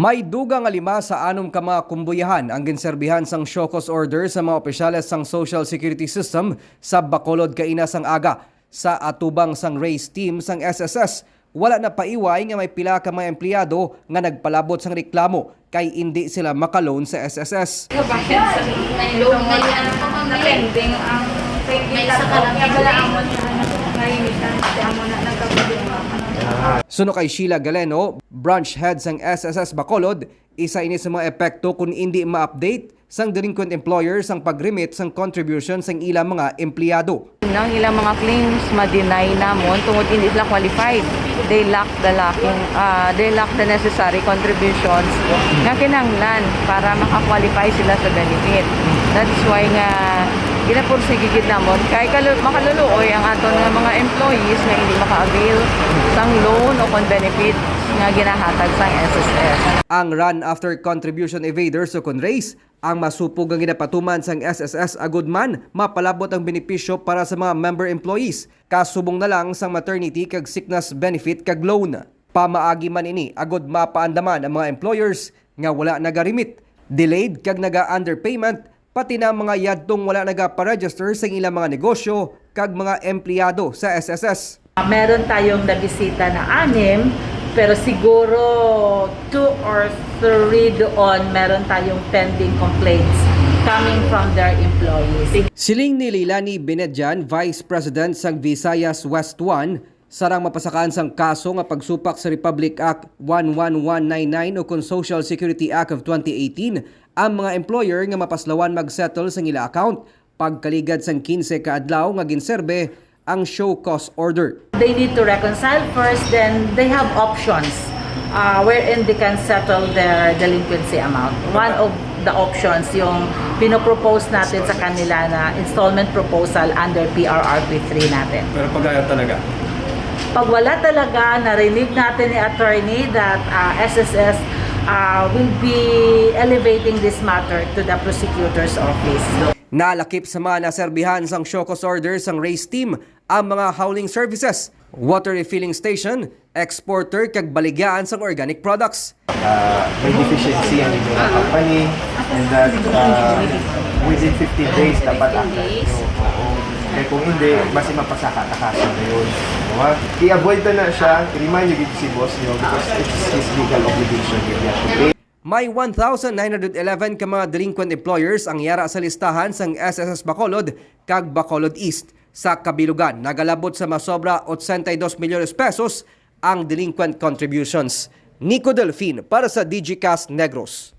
May dugang 5 sa 6 ka mga kumbuyahan ang ginserbihan sang show cause order sa mga opisyales sang Social Security System sa Bacolod kaina sang aga. Sa atubang sang race team sang SSS, wala na paiway nga may pila ka mga empleyado nga nagpalabot sang reklamo kay hindi sila makaloan sa SSS. Bakit sa may loan may ano pa mga pending ang pending sa kalamang ngayon sa amo na nagkabulong. Suno kay Sheila Galeno, branch head sang SSS Bacolod, isa ini sa mga epekto kung hindi ma-update sang delinquent employers ang pag-remit sang contribution sang ilang mga empleyado. Nang ilang mga claims ma-deny namon tungod hindi sila qualified. They lack the necessary contributions nga kinahanglan para maka-qualify sila sa benefit. That's why nga ginapursigigid namon kay makaluluoy ang aton nga mga employees nga hindi maka-avail sang loan o kon benefit nga ginahatag sang SSS. Ang run after contribution evaders o kon race ang masupog ang ginapatuman sang SSS agud man mapalabot ang benepisyo para sa mga member employees kasubong na lang sang maternity kag sickness benefit kag loan. Pamaagi man ini agud mapaandaman ang mga employers nga wala nagarimit, delayed kag naga-underpayment pati na mga yadtong wala nagapa-register sa ilang mga negosyo kag mga empleyado sa SSS. Meron tayong nabisita na 6, pero siguro 2 or 3 doon meron tayong pending complaints coming from their employees. Siling ni Leilani Benedjan, Vice President sang Visayas West 1, sarang mapasakaan sang kaso nga pagsupak sa Republic Act 11199 o kon Social Security Act of 2018 ang mga employer nga mapaslawan mag-settle sa ila account pagkaligad sang 15 ka adlaw nga ginserbe ang show cause order. They need to reconcile first, then they have options wherein they can settle their delinquency amount. One of the options yung pinopropose natin sa kanila na installment proposal under PRRP 3 natin. Pero pag ayaw talaga? Pag wala talaga, narinig natin ni attorney that SSS will be elevating this matter to the prosecutor's office. Nalakip sa mga naserbihan sang show cause order sang race team ang mga hauling services, water refilling station, exporter kag baligaan sang organic products. May deficiency ang inyong company and that within 15 days dapat active nyo. Kaya kung hindi, basi mapasaka-takasan na yun. I-avoid na siya, i-remind nyo si boss nyo because it's his legal obligation yun to pay. May 1,911 ka mga delinquent employers ang yara sa listahan sang SSS Bacolod kag Bacolod East. Sa kabilugan, nagalabot sa masobra 82 milyones pesos ang delinquent contributions. Nico Delfin para sa DigiCast Negros.